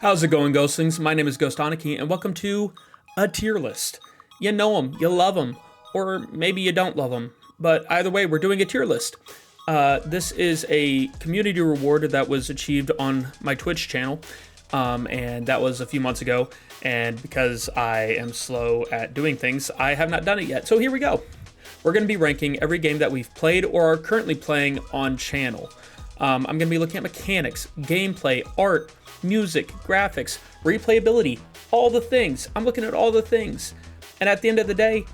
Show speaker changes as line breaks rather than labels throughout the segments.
How's it going, Ghostlings? My name is Ghost Aniki, and welcome to a tier list. You know them, you love them, or maybe you don't love them, but either way, we're doing a tier list. This is a community reward that was achieved on my Twitch channel, and that was a few months ago, and because I am slow at doing things, I have not done it yet. So here we go. We're going to be ranking every game that we've played or are currently playing on channel. I'm going to be looking at mechanics, gameplay, art, music, graphics, replayability, all the things. I'm looking at all the things. And at the end of the day,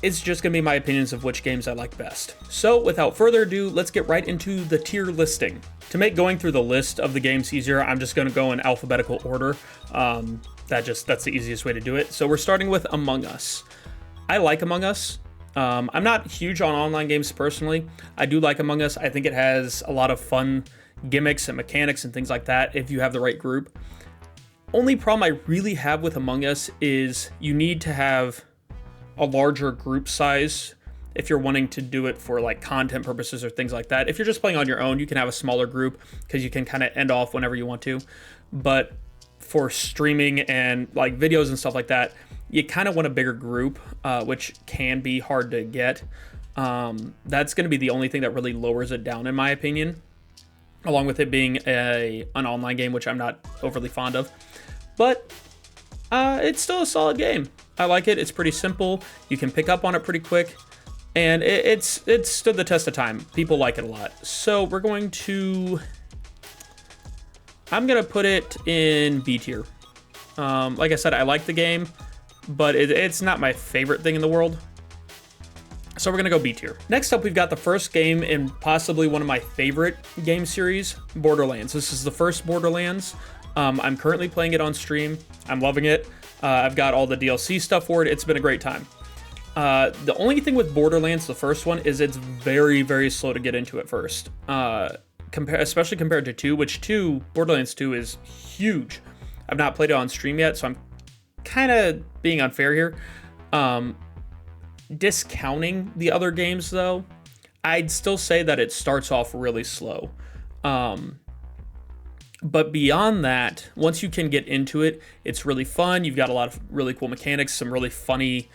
it's just going to be my opinions of which games I like best. So without further ado, let's get right into the tier listing. To make going through the list of the games easier, I'm just going to go in alphabetical order. That's the easiest way to do it. So we're starting with Among Us. I like Among Us. I'm not huge on online games personally. I do like Among Us. I think it has a lot of fun gimmicks and mechanics and things like that if you have the right group. Only problem I really have with Among Us is you need to have a larger group size if you're wanting to do it for like content purposes or things like that. If you're just playing on your own, you can have a smaller group because you can kind of end off whenever you want to. But for streaming and like videos and stuff like that, you kind of want a bigger group, which can be hard to get. That's going to be the only thing that really lowers it down, in my opinion, along with it being an online game, which I'm not overly fond of. But it's still a solid game. I like it. It's pretty simple. You can pick up on it pretty quick, and it's stood the test of time. People like it a lot. So I'm going to put it in B tier. Like I said, I like the game, but it's not my favorite thing in the world. So we're gonna go B tier. Next up, we've got the first game in possibly one of my favorite game series, Borderlands. This is the first Borderlands. I'm currently playing it on stream. I'm loving it. I've got all the DLC stuff for it. It's been a great time. The only thing with Borderlands, the first one, is it's very, very slow to get into at first. Especially compared to 2, which Borderlands 2 is huge. I've not played it on stream yet, so I'm kind of being unfair here. Discounting the other games though, I'd still say that it starts off really slow. But beyond that, once you can get into it, it's really fun. You've got a lot of really cool mechanics, some really funny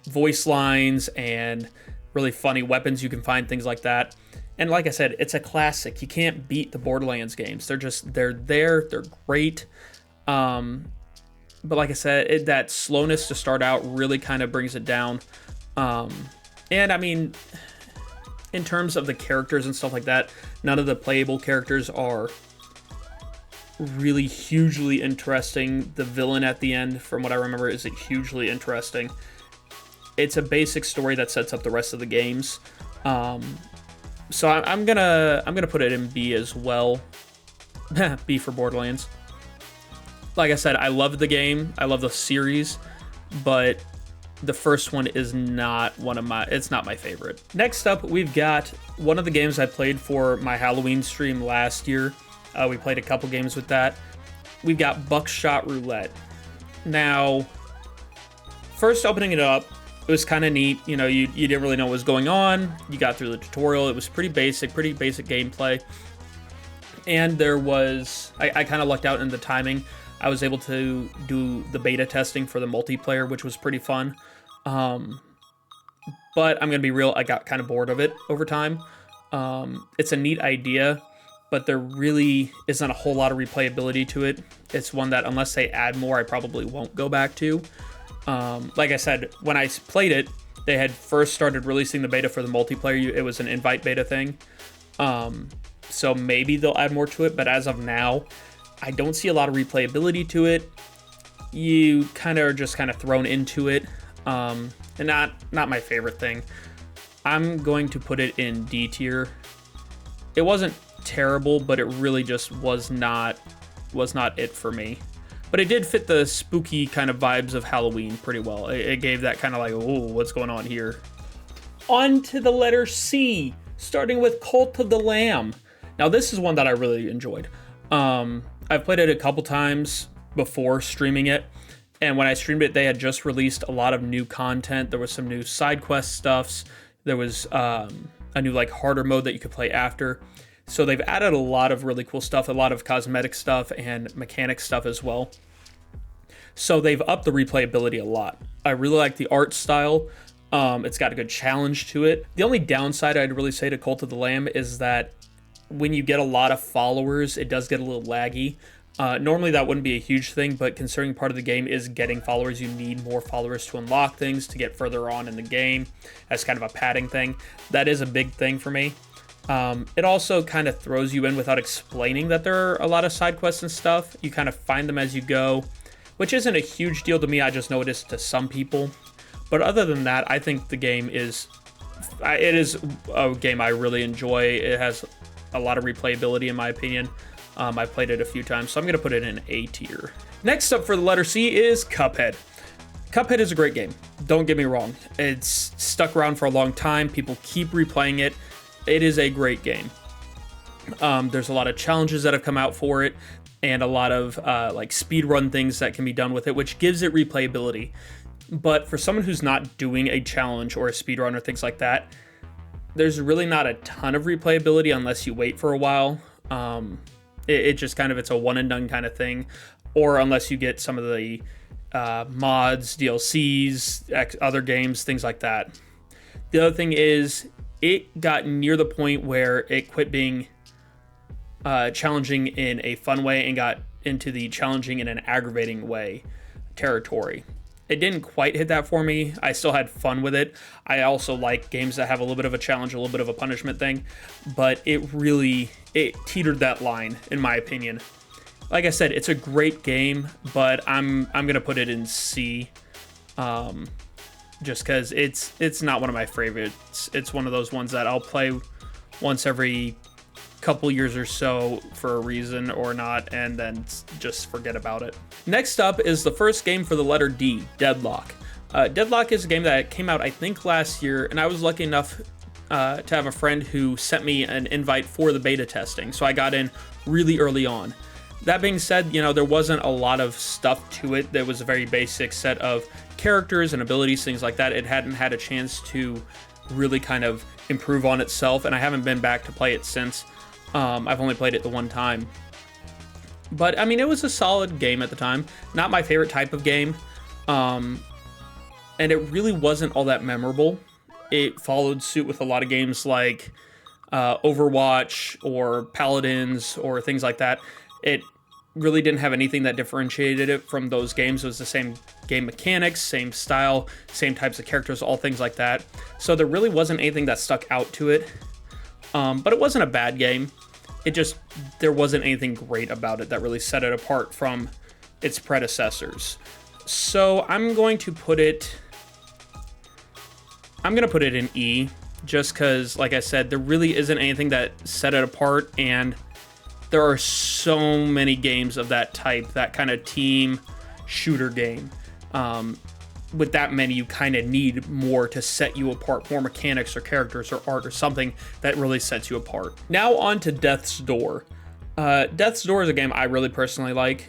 voice lines, and really funny weapons you can find, things like that. And like I said, it's a classic. You can't beat the Borderlands games. They're great. But like I said, that slowness to start out really kind of brings it down. And I mean, in terms of the characters and stuff like that, none of the playable characters are really hugely interesting. The villain at the end, from what I remember, is hugely interesting. It's a basic story that sets up the rest of the games. So I'm gonna put it in B as well. B for Borderlands. Like I said, I love the game. I love the series, but the first one is not it's not my favorite. Next up, we've got one of the games I played for my Halloween stream last year. We played a couple games with that. We've got Buckshot Roulette. Now, first opening it up, it was kind of neat. You know, you didn't really know what was going on. You got through the tutorial. It was pretty basic gameplay. And there was, I kind of lucked out in the timing. I was able to do the beta testing for the multiplayer, which was pretty fun. But I'm going to be real, I got kind of bored of it over time. It's a neat idea, but there really isn't a whole lot of replayability to it. It's one that, unless they add more, I probably won't go back to. Like I said, when I played it, they had first started releasing the beta for the multiplayer. It was an invite beta thing. So maybe they'll add more to it, but as of now, I don't see a lot of replayability to it. You kind of are just kind of thrown into it, and not my favorite thing. I'm going to put it in D tier. It wasn't terrible, but it really just was not it for me. But it did fit the spooky kind of vibes of Halloween pretty well. It gave that kind of like, oh, what's going on here? On to the letter C, starting with Cult of the Lamb. Now this is one that I really enjoyed. I've played it a couple times before streaming it, and when I streamed it, they had just released a lot of new content. There was some new side quest stuffs. There was a new like harder mode that you could play after. So they've added a lot of really cool stuff, a lot of cosmetic stuff and mechanic stuff as well. So they've upped the replayability a lot. I really like the art style. It's got a good challenge to it. The only downside I'd really say to Cult of the Lamb is that when you get a lot of followers, it does get a little laggy. Normally that wouldn't be a huge thing, but considering part of the game is getting followers, you need more followers to unlock things, to get further on in the game as kind of a padding thing. That is a big thing for me. It also kind of throws you in without explaining that there are a lot of side quests and stuff. You kind of find them as you go, which isn't a huge deal to me. I just know it is to some people. But other than that, I think the game is a game I really enjoy. It has a lot of replayability in my opinion. I played it a few times, so I'm going to put it in A tier. Next up for the letter C is Cuphead. Cuphead is a great game. Don't get me wrong. It's stuck around for a long time. People keep replaying it. It is a great game. There's a lot of challenges that have come out for it, and a lot of like speedrun things that can be done with it, which gives it replayability. But for someone who's not doing a challenge or a speedrun or things like that, there's really not a ton of replayability unless you wait for a while. It just kind of, it's a one and done kind of thing, or unless you get some of the mods, DLCs, other games, things like that. The other thing is, it got near the point where it quit being challenging in a fun way and got into the challenging in an aggravating way territory. It didn't quite hit that for me. I still had fun with it. I also like games that have a little bit of a challenge, a little bit of a punishment thing, but it teetered that line, in my opinion. Like I said, it's a great game, but I'm gonna put it in C, just because it's not one of my favorites. It's one of those ones that I'll play once every couple years or so for a reason or not, and then just forget about it. Next up is the first game for the letter D, Deadlock. Deadlock is a game that came out, I think, last year, and I was lucky enough to have a friend who sent me an invite for the beta testing, so I got in really early on. That being said, there wasn't a lot of stuff to it. There was a very basic set of characters and abilities, things like that. It hadn't had a chance to really kind of improve on itself, and I haven't been back to play it since. I've only played it the one time. But, I mean, it was a solid game at the time. Not my favorite type of game. And it really wasn't all that memorable. It followed suit with a lot of games like Overwatch or Paladins or things like that. It really didn't have anything that differentiated it from those games. It was the same game mechanics, same style, same types of characters, all things like that. So there really wasn't anything that stuck out to it. But it wasn't a bad game. There wasn't anything great about it that really set it apart from its predecessors. So I'm going to put it in E, just because, like I said, there really isn't anything that set it apart, and there are so many games of that type, that kind of team shooter game. With that many, you kind of need more to set you apart, more mechanics or characters or art or something that really sets you apart. Now on to Death's Door. Death's Door is a game I really personally like.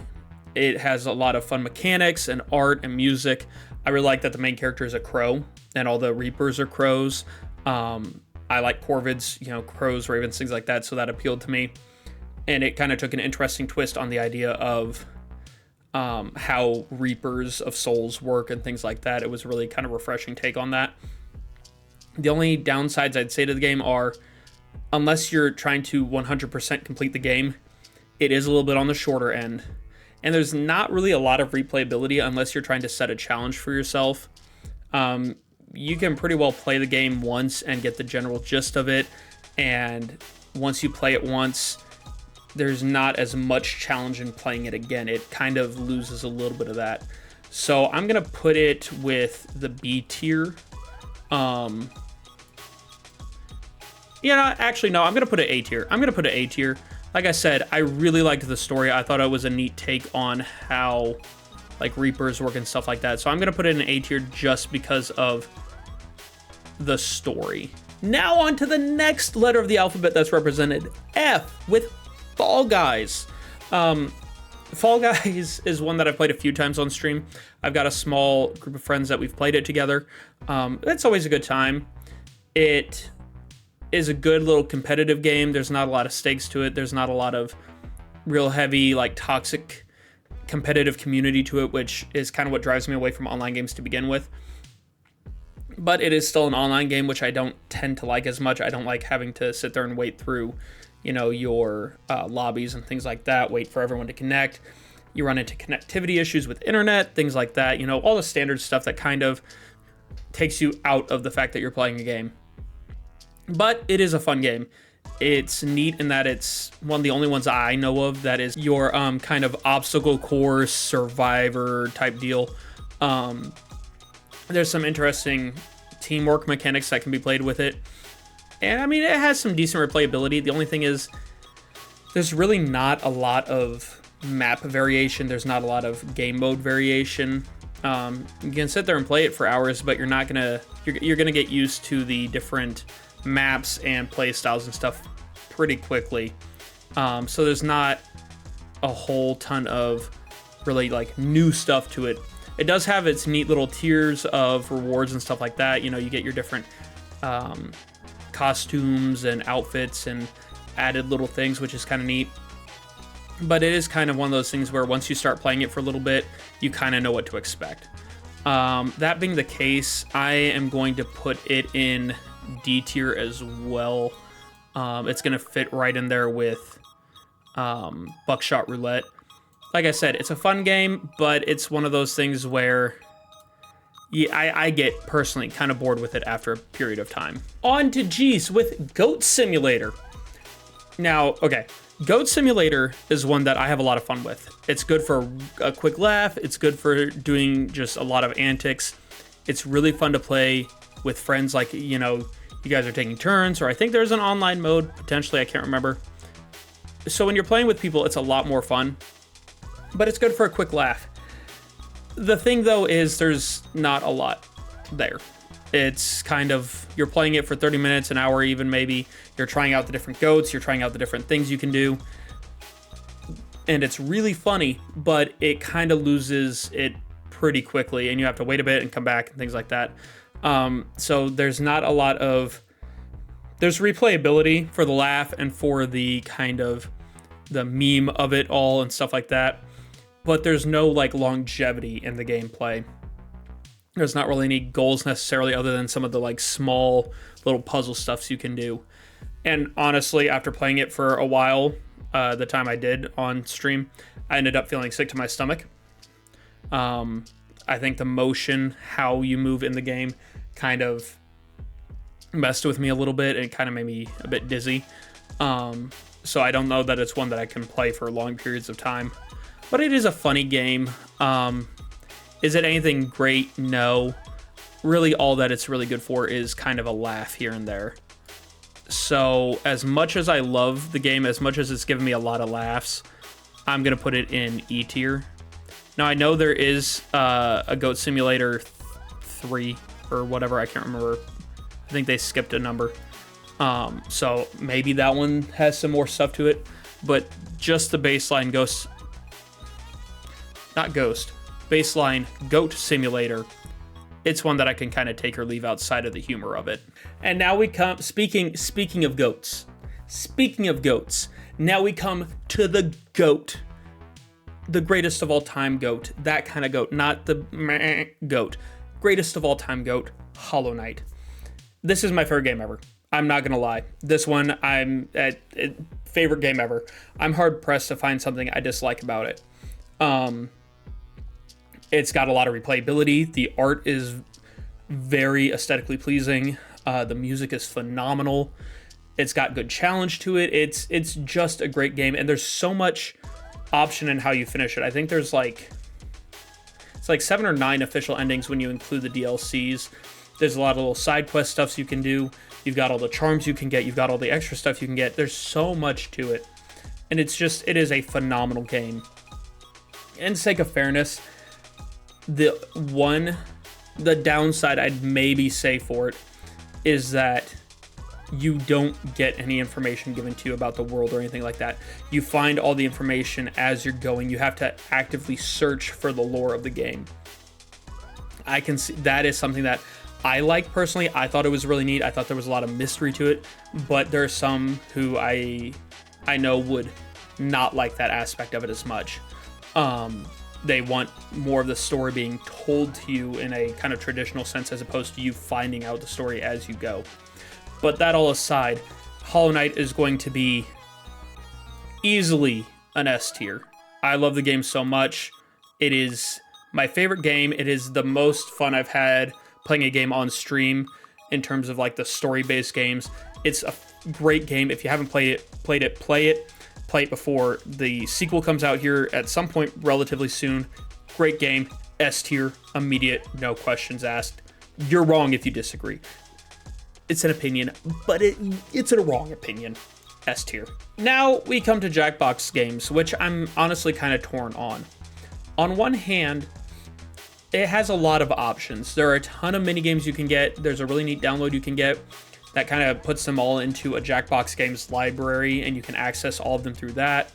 It has a lot of fun mechanics and art and music. I really like that the main character is a crow and all the Reapers are crows. I like Corvids, crows, ravens, things like that, so that appealed to me. And it kind of took an interesting twist on the idea of how Reapers of Souls work and things like that. It was really kind of refreshing take on that. The only downsides I'd say to the game are, unless you're trying to 100% complete the game, it is a little bit on the shorter end. And there's not really a lot of replayability unless you're trying to set a challenge for yourself. You can pretty well play the game once and get the general gist of it. And once you play it once, there's not as much challenge in playing it again. It kind of loses a little bit of that. So I'm going to put it with the B tier. Actually, no, I'm going to put it A tier. I'm going to put it A tier. Like I said, I really liked the story. I thought it was a neat take on how Reapers work and stuff like that. So I'm going to put it in A tier just because of the story. Now on to the next letter of the alphabet that's represented, F, with Fall Guys. Fall Guys is one that I've played a few times on stream. I've got a small group of friends that we've played it together. It's always a good time. It is a good little competitive game. There's not a lot of stakes to it. There's not a lot of real heavy, like, toxic competitive community to it, which is kind of what drives me away from online games to begin with. But it is still an online game, which I don't tend to like as much. I don't like having to sit there and wait through, you know, your lobbies and things like that, wait for everyone to connect. You run into connectivity issues with internet, things like that, you know, all the standard stuff that kind of takes you out of the fact that you're playing a game. But it is a fun game. It's neat in that it's one of the only ones I know of that is your kind of obstacle course survivor type deal. There's some interesting teamwork mechanics that can be played with it. And I mean, it has some decent replayability. The only thing is there's really not a lot of map variation. There's not a lot of game mode variation. You can sit there and play it for hours, but you're not gonna you're gonna get used to the different maps and play styles and stuff pretty quickly. So there's not a whole ton of really like new stuff to it. It does have its neat little tiers of rewards and stuff like that. You know, you get your different costumes and outfits and added little things, which is kind of neat. But it is kind of one of those things where once you start playing it for a little bit, you kind of know what to expect. That being the case, I am going to put it in D tier as well. It's going to fit right in there with Buckshot Roulette. Like I said, it's a fun game, but it's one of those things where I get personally kind of bored with it after a period of time. On to Geese with Goat Simulator. Now, okay, Goat Simulator is one that I have a lot of fun with. It's good for a quick laugh. It's good for doing just a lot of antics. It's really fun to play with friends, like, you know, you guys are taking turns, or I think there's an online mode, potentially, I can't remember. So when you're playing with people, it's a lot more fun, but it's good for a quick laugh. The thing, though, is there's not a lot there. It's kind of, you're playing it for 30 minutes, an hour even maybe. You're trying out the different goats, you're trying out the different things you can do. And it's really funny, but it kind of loses it pretty quickly, and you have to wait a bit and come back and things like that. So there's not a lot of, there's replayability for the laugh and for the kind of the meme of it all and stuff like that. But there's no like longevity in the gameplay. There's not really any goals necessarily other than some of the like small little puzzle stuffs you can do. And honestly, after playing it for a while, the time I did on stream, I ended up feeling sick to my stomach. I think the motion, how you move in the game, kind of messed with me a little bit and kind of made me a bit dizzy. So I don't know that it's one that I can play for long periods of time. But it is a funny game. Is it anything great? No. Really, all that it's really good for is kind of a laugh here and there. So as much as I love the game, as much as it's given me a lot of laughs, I'm going to put it in E tier. Now, I know there is a Goat Simulator 3 or whatever. I can't remember. I think they skipped a number. So maybe that one has some more stuff to it. But just the baseline baseline Goat Simulator, it's one that I can kind of take or leave outside of the humor of it. And now we come, speaking of goats, now we come to the GOAT. The greatest of all time GOAT. That kind of GOAT, not the meh GOAT. Greatest of all time GOAT, Hollow Knight. This is my favorite game ever. I'm not gonna lie. This one, favorite game ever. I'm hard pressed to find something I dislike about it. It's got a lot of replayability. The art is very aesthetically pleasing. The music is phenomenal. It's got good challenge to it. It's just a great game, and there's so much option in how you finish it. I think there's it's like 7 or 9 official endings when you include the DLCs. There's a lot of little side quest stuffs you can do. You've got all the charms you can get. You've got all the extra stuff you can get. There's so much to it, and it is a phenomenal game. In sake of fairness, the downside I'd maybe say for it is that you don't get any information given to you about the world or anything like that. You find all the information as you're going. You have to actively search for the lore of the game. I can see that is something that I like personally. I thought it was really neat. I thought there was a lot of mystery to it, but there are some who I know would not like that aspect of it as much. They want more of the story being told to you in a kind of traditional sense as opposed to you finding out the story as you go. But that all aside, Hollow Knight is going to be easily an S tier. I love the game so much. It is my favorite game. It is the most fun I've had playing a game on stream in terms of like the story-based games. It's a great game. If you haven't play it. Play it before the sequel comes out here at some point relatively soon. Great game. S tier, immediate, no questions asked. You're wrong if you disagree. It's an opinion, but it's a wrong opinion. S tier. Now we come to Jackbox games, which I'm honestly kind of torn on. On one hand, it has a lot of options. There are a ton of mini games you can get. There's a really neat download you can get that kind of puts them all into a Jackbox Games library, and you can access all of them through that.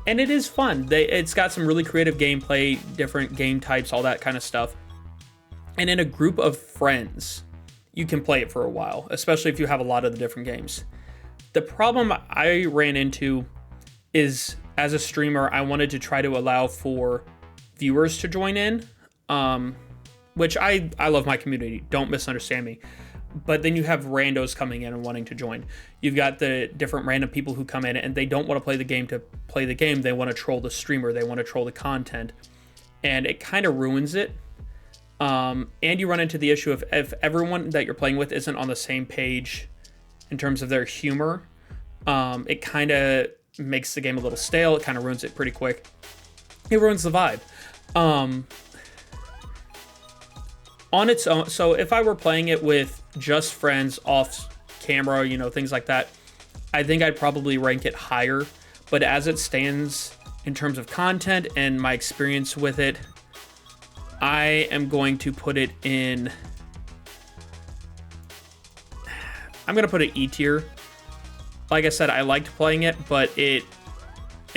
And it is fun. It's got some really creative gameplay, different game types, all that kind of stuff. And in a group of friends, you can play it for a while, especially if you have a lot of the different games. The problem I ran into is, as a streamer, I wanted to try to allow for viewers to join in, which I love my community, don't misunderstand me. But then you have randos coming in and wanting to join. You've got the different random people who come in and they don't want to play the game to play the game. They want to troll the streamer. They want to troll the content. And it kind of ruins it. And you run into the issue of if everyone that you're playing with isn't on the same page in terms of their humor, it kind of makes the game a little stale. It kind of ruins it pretty quick. It ruins the vibe. On its own, so if I were playing it with just friends off camera, things like that, I think I'd probably rank it higher. But as it stands in terms of content and my experience with it, I am going to put it in, I'm going to put it E tier. Like I said, I liked playing it, but it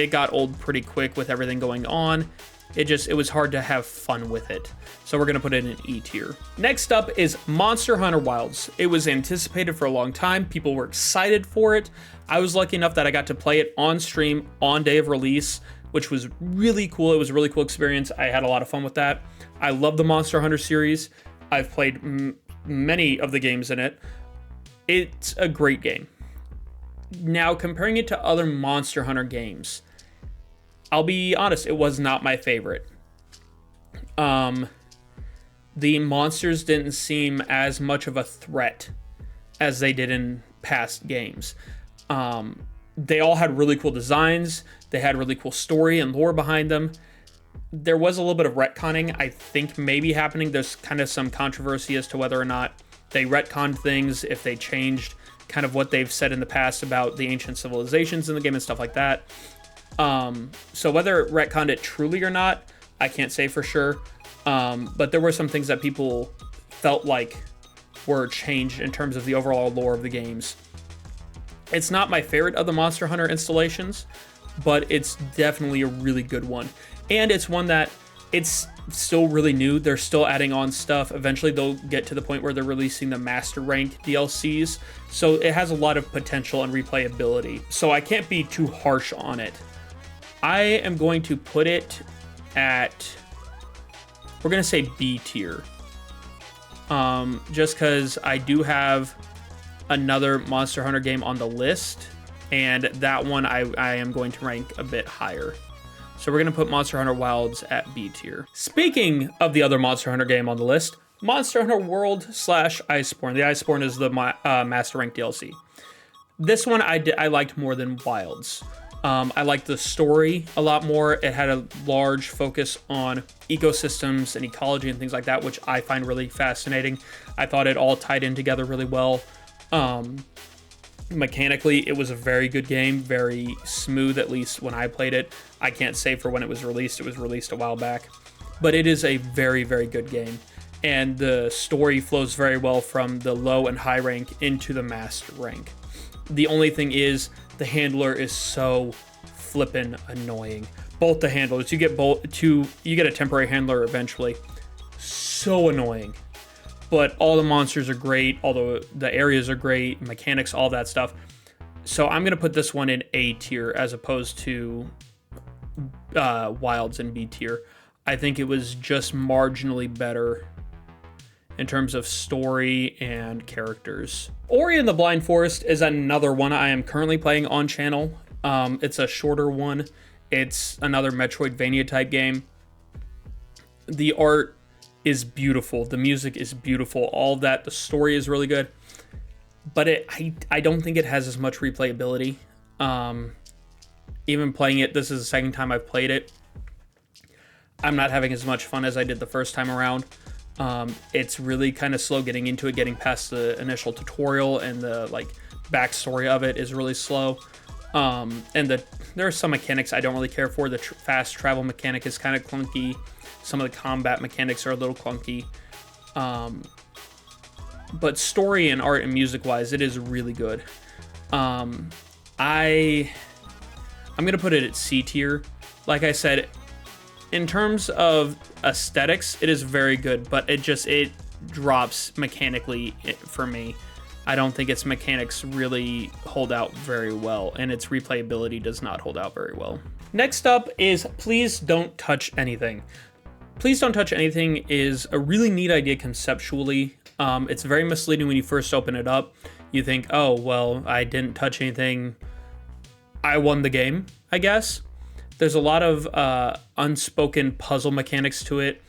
got old pretty quick with everything going on. It was hard to have fun with it. So we're going to put it in E tier. Next up is Monster Hunter Wilds. It was anticipated for a long time. People were excited for it. I was lucky enough that I got to play it on stream on day of release, which was really cool. It was a really cool experience. I had a lot of fun with that. I love the Monster Hunter series. I've played many of the games in it. It's a great game. Now, comparing it to other Monster Hunter games, I'll be honest, it was not my favorite. The monsters didn't seem as much of a threat as they did in past games. They all had really cool designs. They had really cool story and lore behind them. There was a little bit of retconning, I think, maybe happening. There's kind of some controversy as to whether or not they retconned things, if they changed kind of what they've said in the past about the ancient civilizations in the game and stuff like that. So whether it retconned it truly or not, I can't say for sure. But there were some things that people felt like were changed in terms of the overall lore of the games. It's not my favorite of the Monster Hunter installations, but it's definitely a really good one. And it's one that it's still really new. They're still adding on stuff. Eventually they'll get to the point where they're releasing the Master Rank DLCs. So it has a lot of potential and replayability. So I can't be too harsh on it. I am going to put it at, we're going to say B tier. Just because I do have another Monster Hunter game on the list, and that one I am going to rank a bit higher. So we're going to put Monster Hunter Wilds at B tier. Speaking of the other Monster Hunter game on the list, Monster Hunter World / Iceborne. The Iceborne is the Master Rank DLC. This one I liked more than Wilds. I liked the story a lot more. It had a large focus on ecosystems and ecology and things like that, which I find really fascinating. I thought it all tied in together really well. Mechanically, it was a very good game, very smooth, at least when I played it. I can't say for when it was released. It was released a while back. But it is a very, very good game. And the story flows very well from the low and high rank into the master rank. The only thing is, the handler is so flippin' annoying. Both the handlers, you get a temporary handler eventually. So annoying. but all the monsters are great, all the areas are great, mechanics, all that stuff. So I'm gonna put this one in A tier as opposed to Wilds in B tier. I think it was just marginally better in terms of story and characters. Ori and the Blind Forest is another one I am currently playing on channel. It's a shorter one. It's another Metroidvania type game. The art is beautiful. The music is beautiful. All of that. The story is really good. But I don't think it has as much replayability. Even playing it, this is the second time I've played it. I'm not having as much fun as I did the first time around. It's really kind of slow getting into it, getting past the initial tutorial, and the like backstory of it is really slow. And there are some mechanics I don't really care for. The fast travel mechanic is kind of clunky. Some of the combat mechanics are a little clunky. But story and art and music wise, it is really good. I'm gonna put it at C tier. Like I said, in terms of aesthetics, it is very good, but it drops mechanically for me. I don't think its mechanics really hold out very well, and its replayability does not hold out very well. Next up is Please Don't Touch Anything. Please Don't Touch Anything is a really neat idea conceptually. It's very misleading when you first open it up. You think, oh, well, I didn't touch anything. I won the game, I guess. There's a lot of unspoken puzzle mechanics to it.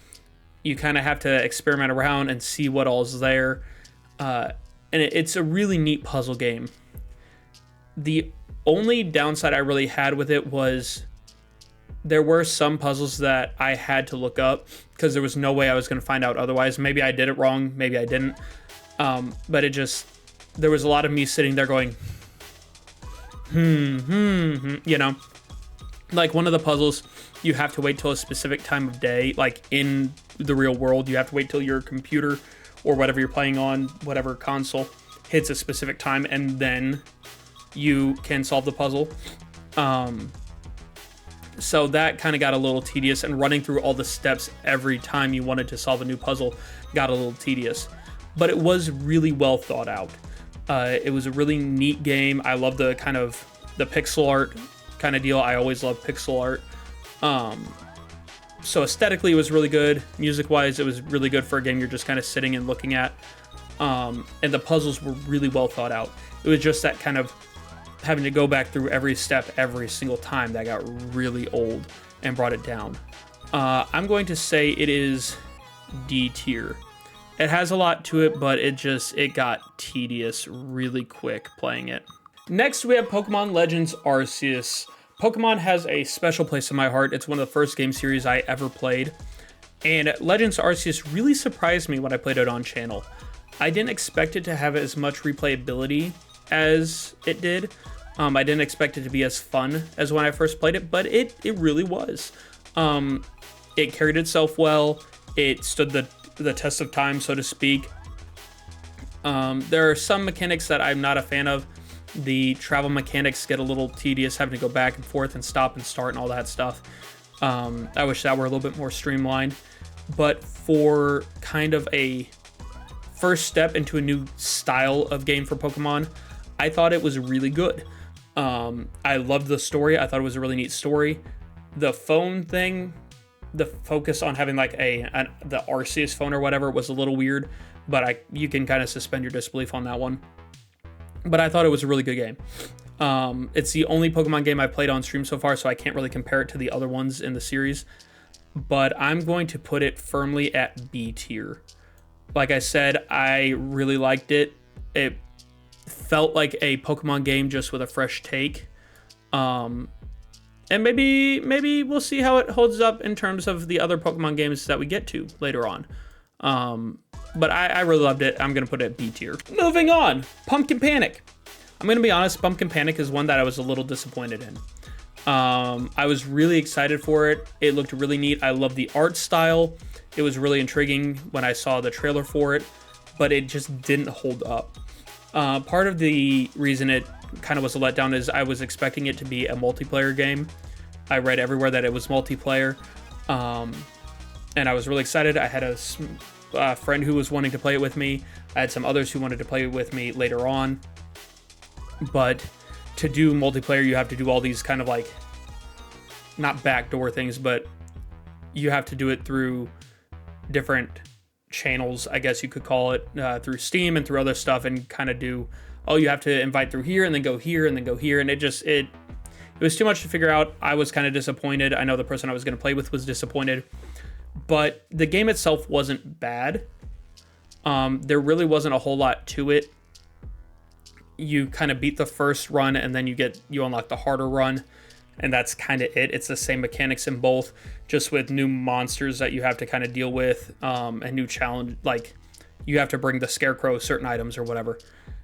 You kind of have to experiment around and see what all's there. And it's a really neat puzzle game. The only downside I really had with it was there were some puzzles that I had to look up because there was no way I was going to find out otherwise. Maybe I did it wrong, maybe I didn't. But there was a lot of me sitting there going, you know? Like one of the puzzles, you have to wait till a specific time of day. Like in the real world, you have to wait till your computer or whatever you're playing on, whatever console, hits a specific time, and then you can solve the puzzle. So that kind of got a little tedious, and running through all the steps every time you wanted to solve a new puzzle got a little tedious. But it was really well thought out. It was a really neat game. I love the kind of the pixel art kind of deal. I always love pixel art. So aesthetically, it was really good. Music-wise, it was really good for a game you're just kind of sitting and looking at. And the puzzles were really well thought out. It was just that kind of having to go back through every step every single time that got really old and brought it down. I'm going to say it is D tier. It has a lot to it, but it got tedious really quick playing it. Next, we have Pokemon Legends Arceus. Pokemon has a special place in my heart. It's one of the first game series I ever played. And Legends Arceus really surprised me when I played it on channel. I didn't expect it to have as much replayability as it did. I didn't expect it to be as fun as when I first played it, but it really was. It carried itself well. It stood the test of time, so to speak. There are some mechanics that I'm not a fan of. The travel mechanics get a little tedious, having to go back and forth and stop and start and all that stuff. I wish that were a little bit more streamlined. But for kind of a first step into a new style of game for Pokemon, I thought it was really good. I loved the story. I thought it was a really neat story. The phone thing, the focus on having like the Arceus phone or whatever was a little weird, but you can kind of suspend your disbelief on that one. But I thought it was a really good game. It's the only Pokemon game I've played on stream so far, so I can't really compare it to the other ones in the series. But I'm going to put it firmly at B tier. Like I said, I really liked it. It felt like a Pokemon game just with a fresh take. And maybe we'll see how it holds up in terms of the other Pokemon games that we get to later on. But I really loved it. I'm going to put it at B tier. Moving on, Pumpkin Panic. I'm going to be honest, Pumpkin Panic is one that I was a little disappointed in. I was really excited for it. It looked really neat. I love the art style. It was really intriguing when I saw the trailer for it, but it just didn't hold up. Part of the reason it kind of was a letdown is I was expecting it to be a multiplayer game. I read everywhere that it was multiplayer, and I was really excited. I had a a friend who was wanting to play it with me. I had some others who wanted to play it with me later on. But to do multiplayer, you have to do all these kind of like, not backdoor things, but you have to do it through different channels, I guess you could call it, through Steam and through other stuff, and kind of do, oh, you have to invite through here and then go here and then go here. And it was too much to figure out. I was kind of disappointed. I know the person I was going to play with was disappointed, but the game itself wasn't bad. There really wasn't a whole lot to it. You kind of beat the first run and then you unlock the harder run, and that's kind of it. It's the same mechanics in both, just with new monsters that you have to kind of deal with, and new challenge, like you have to bring the Scarecrow certain items or whatever.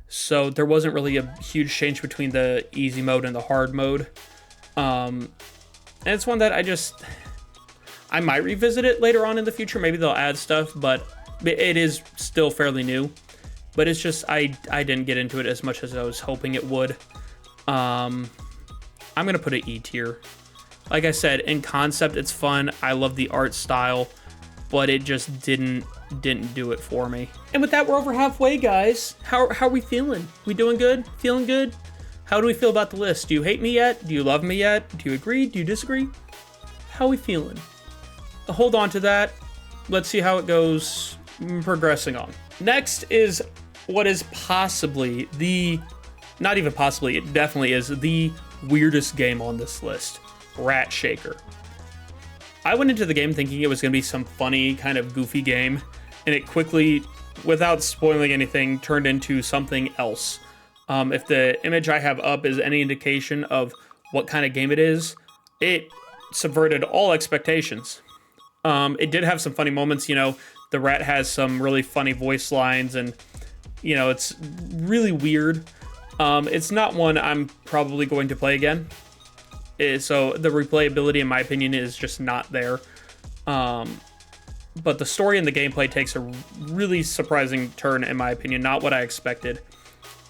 So there wasn't really a huge change between the easy mode and the hard mode. And it's one that I might revisit it later on in the future. Maybe they'll add stuff, but it is still fairly new. But it's just, I didn't get into it as much as I was hoping it would. I'm going to put it E tier. Like I said, in concept, it's fun. I love the art style, but it just didn't do it for me. And with that, we're over halfway, guys. How are we feeling? We doing good? Feeling good? How do we feel about the list? Do you hate me yet? Do you love me yet? Do you agree? Do you disagree? How are we feeling? Hold on to that. Let's see how it goes progressing on. Next is what is possibly not even possibly, it definitely is the weirdest game on this list, Rat Shaker. I went into the game thinking it was going to be some funny, kind of goofy game, and it quickly, without spoiling anything, turned into something else. If the image I have up is any indication of what kind of game it is, it subverted all expectations. It did have some funny moments, the rat has some really funny voice lines, and, it's really weird. It's not one I'm probably going to play again. So the replayability, in my opinion, is just not there. But the story and the gameplay takes a really surprising turn, in my opinion, not what I expected.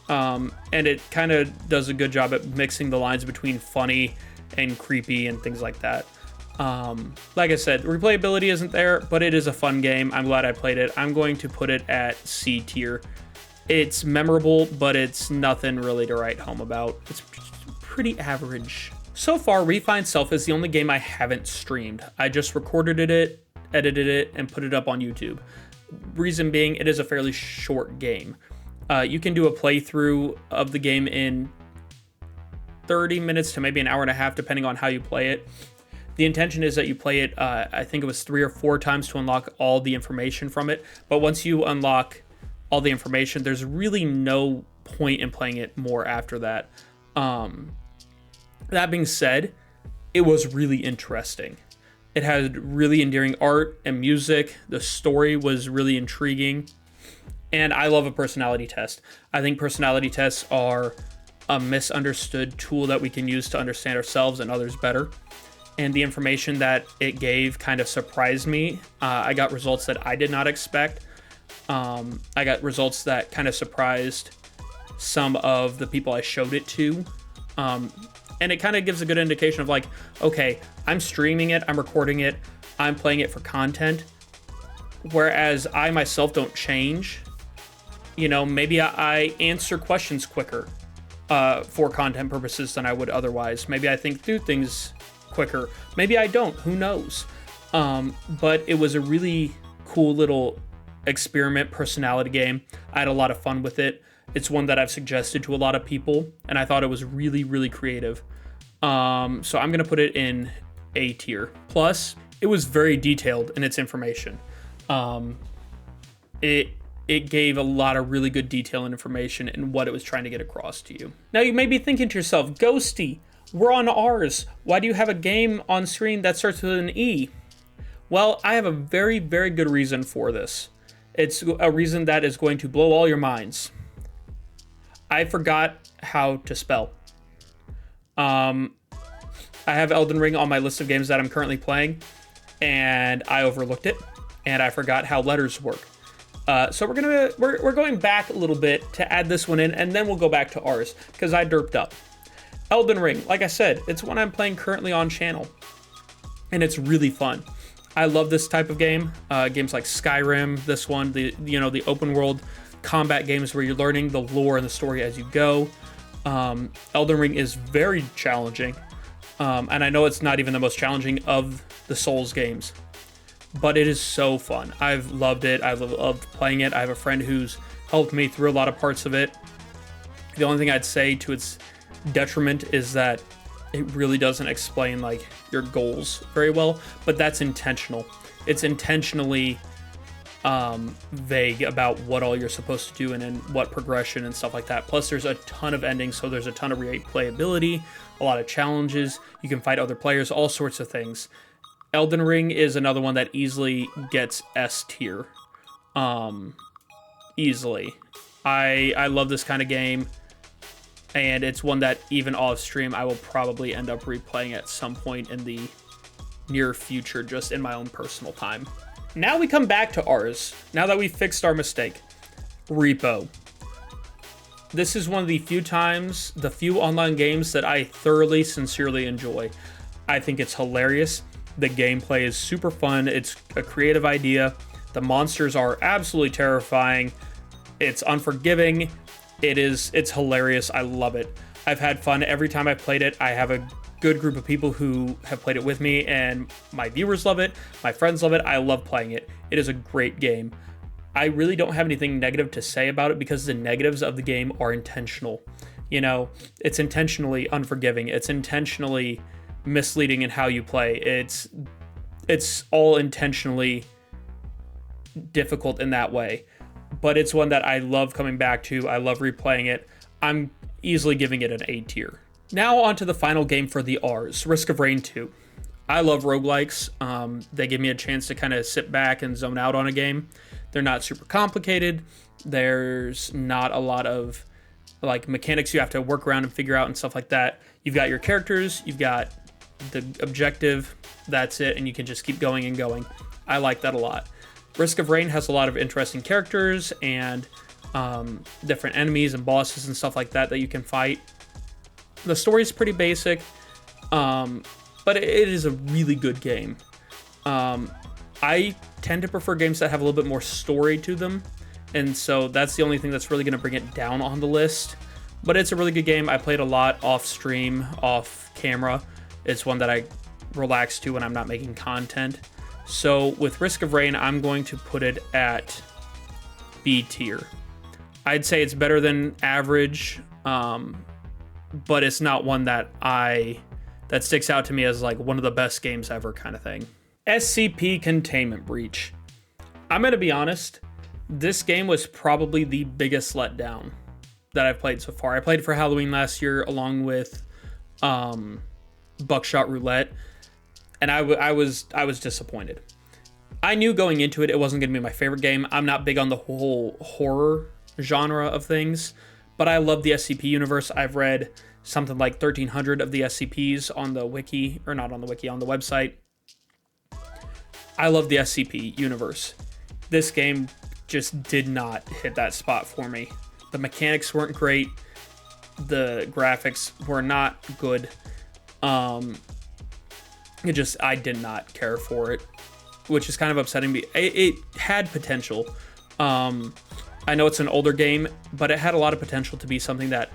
And it kind of does a good job at mixing the lines between funny and creepy and things like that. Like I said, replayability isn't there, but it is a fun game. I'm glad I played it. I'm going to put it at C tier. It's memorable, but it's nothing really to write home about. It's pretty average. So far, Refined Self is the only game I haven't streamed. I just recorded it, edited it, and put it up on YouTube. Reason being, it is a fairly short game. You can do a playthrough of the game in 30 minutes to maybe an hour and a half, depending on how you play it. The intention is that you play it, I think it was 3 or 4 times to unlock all the information from it. But once you unlock all the information, there's really no point in playing it more after that. That being said, it was really interesting. It had really endearing art and music. The story was really intriguing. And I love a personality test. I think personality tests are a misunderstood tool that we can use to understand ourselves and others better. And the information that it gave kind of surprised me. I got results that I did not expect. I got results that kind of surprised some of the people I showed it to. And it kind of gives a good indication of like, okay, I'm streaming it, I'm recording it, I'm playing it for content. Whereas I myself don't change. Maybe I answer questions quicker for content purposes than I would otherwise. Maybe I think through things quicker. Maybe I don't. Who knows? But it was a really cool little experiment personality game. I had a lot of fun with it. It's one that I've suggested to a lot of people, and I thought it was really, really creative. So I'm going to put it in A tier. Plus, it was very detailed in its information. It gave a lot of really good detail and information in what it was trying to get across to you. Now, you may be thinking to yourself, Ghosty, we're on R's. Why do you have a game on screen that starts with an E? Well, I have a very, very good reason for this. It's a reason that is going to blow all your minds. I forgot how to spell. I have Elden Ring on my list of games that I'm currently playing, and I overlooked it, and I forgot how letters work. So we're going back a little bit to add this one in, and then we'll go back to ours, because I derped up. Elden Ring, like I said, it's one I'm playing currently on channel, and it's really fun. I love this type of game. Games like Skyrim, this one, the open world combat games where you're learning the lore and the story as you go. Elden Ring is very challenging, and I know it's not even the most challenging of the Souls games, but it is so fun. I've loved it. I've loved playing it. I have a friend who's helped me through a lot of parts of it. The only thing I'd say to its detriment is that it really doesn't explain like your goals very well, but that's intentional. It's intentionally vague about what all you're supposed to do and in what progression and stuff like that. Plus there's a ton of endings, so there's a ton of replayability, a lot of challenges. You can fight other players, all sorts of things. Elden Ring is another one that easily gets S tier. Easily. I love this kind of game. And it's one that even off stream, I will probably end up replaying at some point in the near future, just in my own personal time. Now we come back to ours. Now that we've fixed our mistake. Repo. This is one of the few online games that I thoroughly, sincerely enjoy. I think it's hilarious. The gameplay is super fun. It's a creative idea. The monsters are absolutely terrifying. It's unforgiving. It's hilarious. I love it. I've had fun every time I've played it. I have a good group of people who have played it with me, and my viewers love it. My friends love it. I love playing it. It is a great game. I really don't have anything negative to say about it because the negatives of the game are intentional. You know, it's intentionally unforgiving. It's intentionally misleading in how you play. It's all intentionally difficult in that way. But it's one that I love coming back to. I love replaying it. I'm easily giving it an A tier. Now on to the final game for the R's, Risk of Rain 2. I love roguelikes. They give me a chance to kind of sit back and zone out on a game. They're not super complicated. There's not a lot of like mechanics you have to work around and figure out and stuff like that. You've got your characters, you've got the objective, that's it, and you can just keep going and going. I like that a lot. Risk of Rain has a lot of interesting characters and different enemies and bosses and stuff like that you can fight. The story is pretty basic, but it is a really good game. I tend to prefer games that have a little bit more story to them, and so that's the only thing that's really going to bring it down on the list. But it's a really good game. I played a lot off stream, off camera. It's one that I relax to when I'm not making content. So with Risk of Rain, I'm going to put it at B tier. I'd say it's better than average, but it's not one that sticks out to me as like one of the best games ever kind of thing. SCP Containment Breach. I'm going to be honest, this game was probably the biggest letdown that I've played so far. I played for Halloween last year along with Buckshot Roulette, and I was disappointed. I knew going into it, it wasn't going to be my favorite game. I'm not big on the whole horror genre of things, but I love the SCP universe. I've read something like 1,300 of the SCPs on the wiki, or not on the wiki, on the website. I love the SCP universe. This game just did not hit that spot for me. The mechanics weren't great. The graphics were not good. I did not care for it, which is kind of upsetting me. It had potential. I know it's an older game, but it had a lot of potential to be something that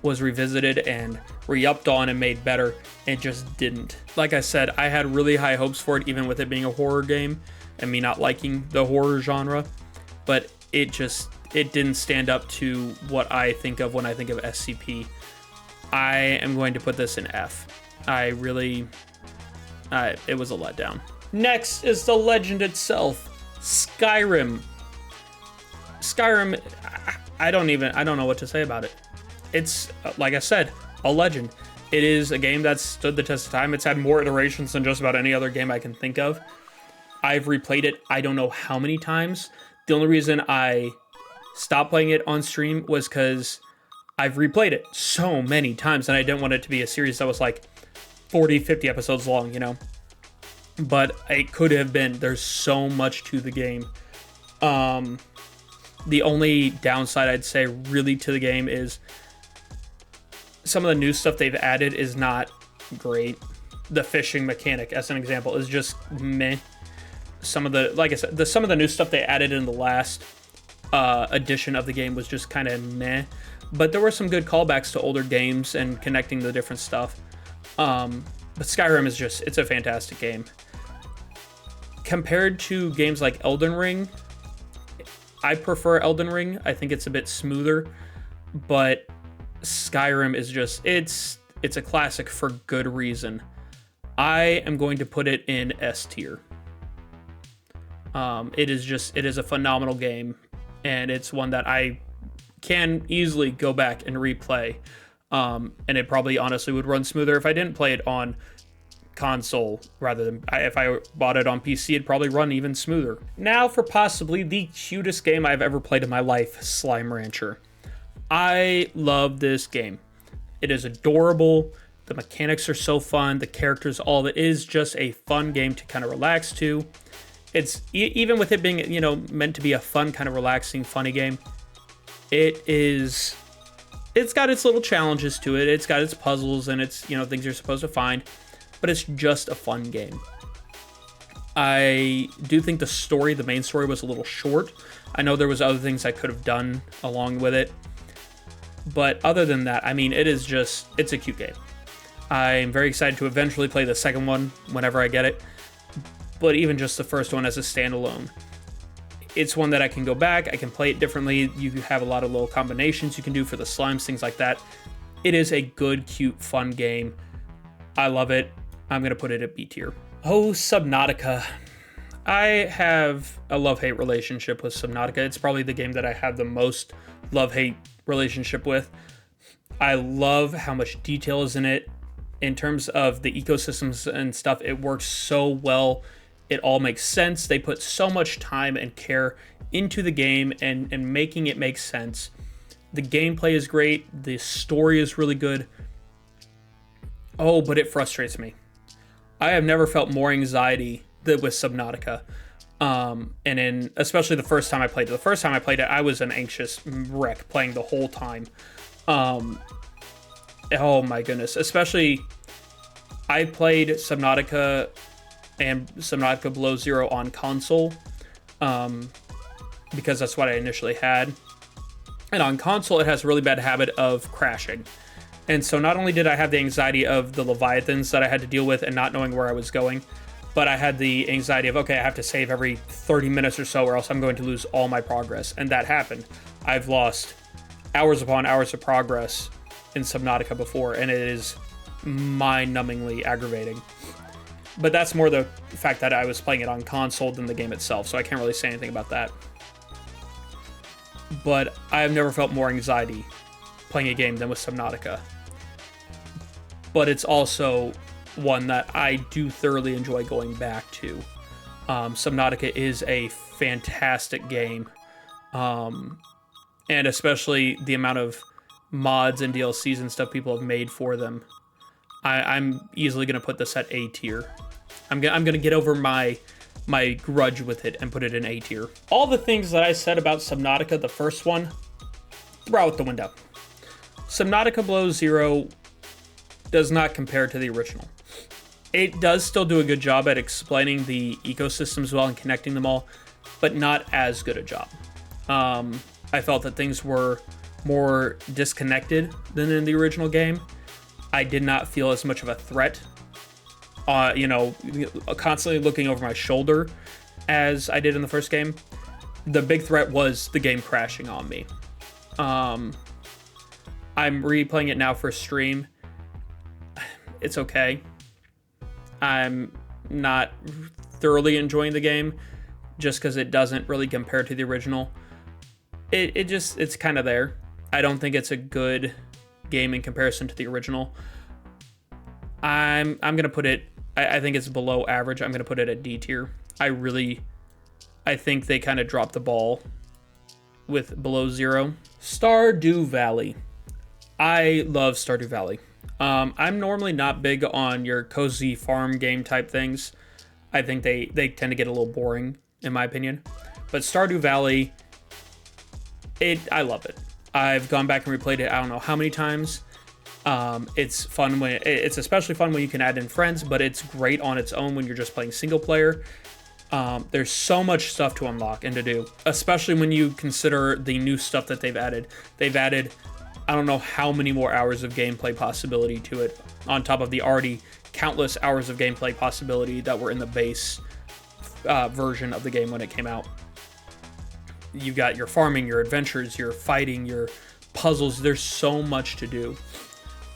was revisited and re-upped on and made better. It just didn't. Like I said, I had really high hopes for it, even with it being a horror game and me not liking the horror genre, but it didn't stand up to what I think of when I think of SCP. I am going to put this in F. It was a letdown. Next is the legend itself, Skyrim. Skyrim, I don't know what to say about it. It's, like I said, a legend. It is a game that's stood the test of time. It's had more iterations than just about any other game I can think of. I've replayed it I don't know how many times. The only reason I stopped playing it on stream was because I've replayed it so many times and I didn't want it to be a series that was like 40, 50 episodes long, you know? But it could have been. There's so much to the game. The only downside I'd say really to the game is some of the new stuff they've added is not great. The fishing mechanic, as an example, is just meh. some of the, like I said, some of the new stuff they added in the last edition of the game was just kind of meh. But there were some good callbacks to older games and connecting the different stuff. But Skyrim is just, it's a fantastic game. Compared to games like Elden Ring, I prefer Elden Ring. I think it's a bit smoother, but Skyrim is just, it's a classic for good reason. I am going to put it in S tier. It is a phenomenal game, and it's one that I can easily go back and replay. And it probably honestly would run smoother if I didn't play it on console rather than if I bought it on PC, it'd probably run even smoother. Now for possibly the cutest game I've ever played in my life, Slime Rancher. I love this game. It is adorable. The mechanics are so fun. The characters, all it is just a fun game to kind of relax to. It's even with it being, you know, meant to be a fun, kind of relaxing, funny game. It's got its little challenges to it. It's got its puzzles and it's, you know, things you're supposed to find, but it's just a fun game. I do think the main story was a little short. I know there was other things I could have done along with it, but other than that, I mean, it's a cute game. I'm very excited to eventually play the second one whenever I get it, but even just the first one as a standalone, it's one that I can go back, I can play it differently. You have a lot of little combinations you can do for the slimes, things like that. It is a good, cute, fun game. I love it. I'm going to put it at B tier. Oh, Subnautica. I have a love-hate relationship with Subnautica. It's probably the game that I have the most love-hate relationship with. I love how much detail is in it. In terms of the ecosystems and stuff, it works so well. It all makes sense. They put so much time and care into the game and making it make sense. The gameplay is great. The story is really good. Oh, but it frustrates me. I have never felt more anxiety than with Subnautica. And especially the first time I played it. The first time I played it, I was an anxious wreck playing the whole time. Oh my goodness. Especially, I played Subnautica and Subnautica Below Zero on console, because that's what I initially had. And on console, it has a really bad habit of crashing. And so not only did I have the anxiety of the Leviathans that I had to deal with and not knowing where I was going, but I had the anxiety of, okay, I have to save every 30 minutes or so or else I'm going to lose all my progress. And that happened. I've lost hours upon hours of progress in Subnautica before, and it is mind-numbingly aggravating. But that's more the fact that I was playing it on console than the game itself, so I can't really say anything about that. But I have never felt more anxiety playing a game than with Subnautica. But it's also one that I do thoroughly enjoy going back to. Subnautica is a fantastic game. And especially the amount of mods and DLCs and stuff people have made for them. I'm easily going to put this at A tier. I'm going to get over my grudge with it and put it in A tier. All the things that I said about Subnautica, the first one, throw out the window. Subnautica Below Zero does not compare to the original. It does still do a good job at explaining the ecosystems well and connecting them all, but not as good a job. I felt that things were more disconnected than in the original game. I did not feel as much of a threat, constantly looking over my shoulder as I did in the first game. The big threat was the game crashing on me. I'm replaying it now for stream. It's okay. I'm not thoroughly enjoying the game just because it doesn't really compare to the original. It's kind of there. I don't think it's a good game in comparison to the original. I'm gonna put it, I think it's below average. I'm gonna put it at D tier. I think they kind of dropped the ball with Below Zero. Stardew Valley. I love Stardew Valley. I'm normally not big on your cozy farm game type things. I think they tend to get a little boring, in my opinion. But Stardew Valley, I love it. I've gone back and replayed it I don't know how many times. It's fun it's especially fun when you can add in friends, but it's great on its own when you're just playing single player. There's so much stuff to unlock and to do, especially when you consider the new stuff that they've added. They've added, I don't know how many more hours of gameplay possibility to it, on top of the already countless hours of gameplay possibility that were in the base version of the game when it came out. You've got your farming, your adventures, your fighting, your puzzles. There's so much to do.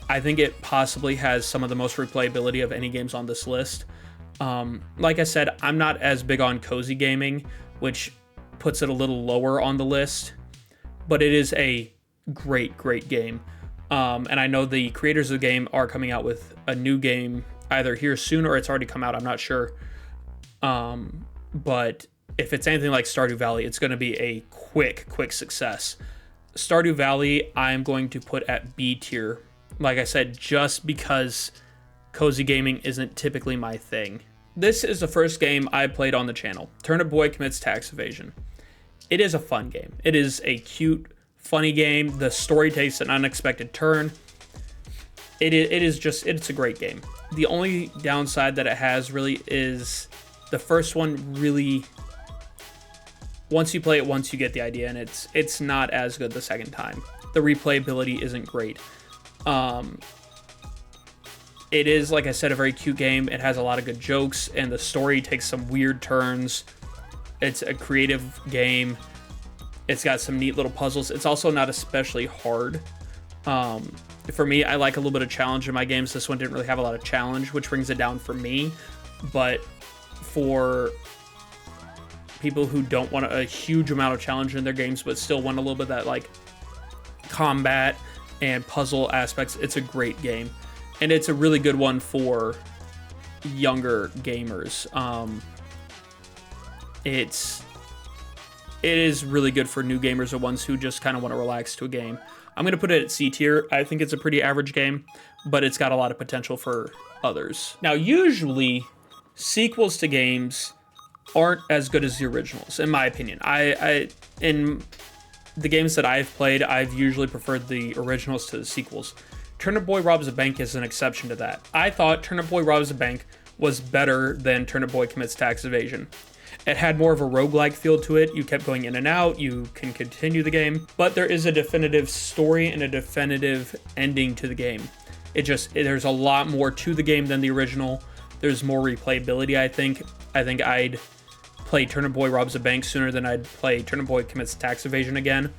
I think it possibly has some of the most replayability of any games on this list. Like I said, I'm not as big on cozy gaming, which puts it a little lower on the list, but it is a great game. And I know the creators of the game are coming out with a new game either here soon or it's already come out. I'm not sure. But if it's anything like Stardew Valley, it's going to be a quick success. Stardew Valley, I'm going to put at B tier. Like I said, just because cozy gaming isn't typically my thing. This is the first game I played on the channel, Turnip Boy Commits Tax Evasion. It is a fun game. It is a cute, funny game. The story takes an unexpected turn. It's a great game. The only downside that it has really is the first one really, once you play it once, you get the idea, and it's not as good the second time. The replayability isn't great. It is, like I said, a very cute game. It has a lot of good jokes, and the story takes some weird turns. It's a creative game. It's got some neat little puzzles. It's also not especially hard. For me, I like a little bit of challenge in my games. This one didn't really have a lot of challenge, which brings it down for me. But for people who don't want a huge amount of challenge in their games, but still want a little bit of that like combat and puzzle aspects, it's a great game. And it's a really good one for younger gamers. It is really good for new gamers or ones who just kind of want to relax to a game. I'm going to put it at C tier. I think it's a pretty average game, but it's got a lot of potential for others. Now, usually, sequels to games aren't as good as the originals, in my opinion. In the games that I've played, I've usually preferred the originals to the sequels. Turnip Boy Robs a Bank is an exception to that. I thought Turnip Boy Robs a Bank was better than Turnip Boy Commits Tax Evasion. It had more of a roguelike feel to it. You kept going in and out. You can continue the game, but there is a definitive story and a definitive ending to the game. There's a lot more to the game than the original. There's more replayability, I think. I think I'd play Turnip Boy Robs a Bank sooner than I'd play Turnip Boy Commits Tax Evasion again.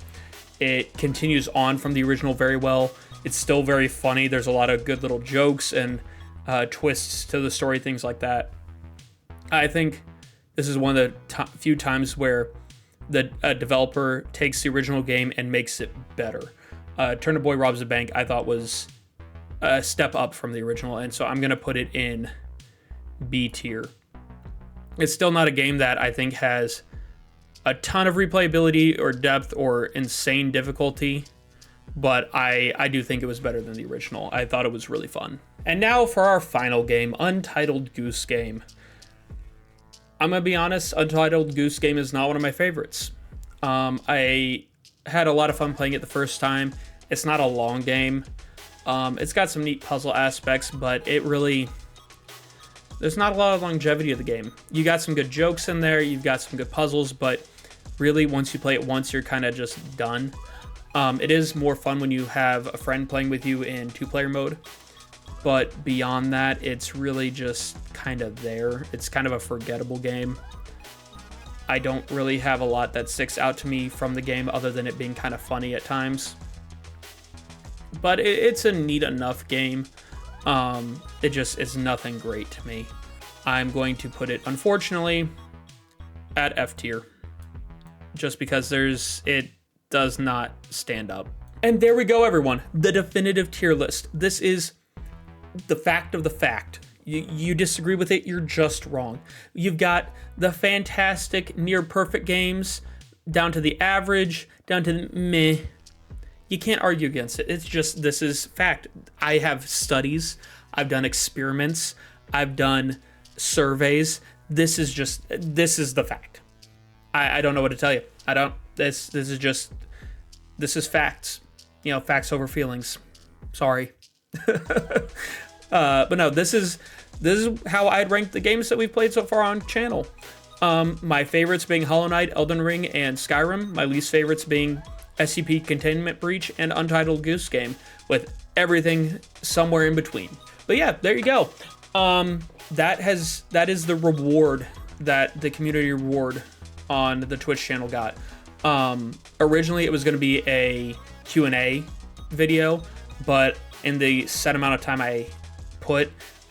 It continues on from the original very well. It's still very funny. There's a lot of good little jokes and twists to the story, things like that. I think this is one of the few times where the developer takes the original game and makes it better. Turnip Boy Robs a Bank, I thought, was a step up from the original, and so I'm going to put it in B tier. It's still not a game that I think has a ton of replayability or depth or insane difficulty, but I do think it was better than the original. I thought it was really fun. And now for our final game, Untitled Goose Game. I'm going to be honest, Untitled Goose Game is not one of my favorites. I had a lot of fun playing it the first time. It's not a long game. It's got some neat puzzle aspects, but there's not a lot of longevity of the game. You got some good jokes in there, you've got some good puzzles, but really once you play it once, you're kind of just done. It is more fun when you have a friend playing with you in 2-player mode, but beyond that, it's really just kind of there. It's kind of a forgettable game. I don't really have a lot that sticks out to me from the game other than it being kind of funny at times. But it's a neat enough game. It just is nothing great to me. I'm going to put it, unfortunately, at F tier. Just because it does not stand up. And there we go, everyone. The definitive tier list. This is the fact of the fact. You disagree with it, you're just wrong. You've got the fantastic, near perfect games, down to the average, down to the meh. You can't argue against it. It's just, this is fact. I have studies, I've done experiments, I've done surveys. This is the fact. I don't know what to tell you. This is facts. Facts over feelings. Sorry. But no, this is how I'd rank the games that we've played so far on channel. My favorites being Hollow Knight, Elden Ring, and Skyrim. My least favorites being SCP Containment Breach and Untitled Goose Game, with everything somewhere in between. But yeah, there you go. That is the reward that the community reward on the Twitch channel got. Originally it was going to be a Q&A video, but in the set amount of time I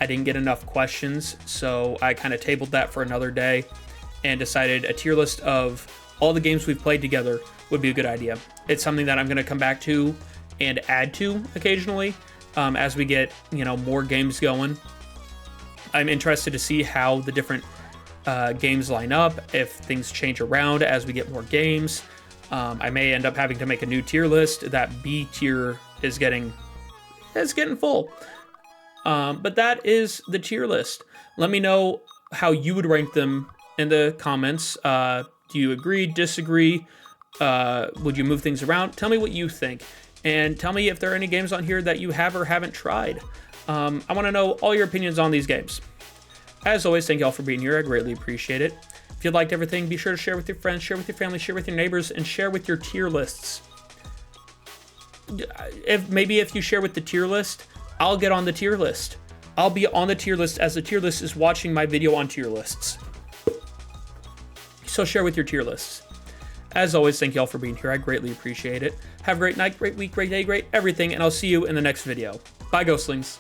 didn't get enough questions, so I kind of tabled that for another day and decided a tier list of all the games we've played together would be a good idea. It's something that I'm going to come back to and add to occasionally as we get, more games going. I'm interested to see how the different games line up, if things change around as we get more games. I may end up having to make a new tier list. That B tier is getting full. But that is the tier list. Let me know how you would rank them in the comments. Do you agree, disagree? Would you move things around? Tell me what you think. And tell me if there are any games on here that you have or haven't tried. I want to know all your opinions on these games. As always, thank you all for being here. I greatly appreciate it. If you liked everything, be sure to share with your friends, share with your family, share with your neighbors, and share with your tier lists. If you share with the tier list, I'll get on the tier list. I'll be on the tier list as the tier list is watching my video on tier lists. So share with your tier lists. As always, thank you all for being here. I greatly appreciate it. Have a great night, great week, great day, great everything, and I'll see you in the next video. Bye, Ghostlings.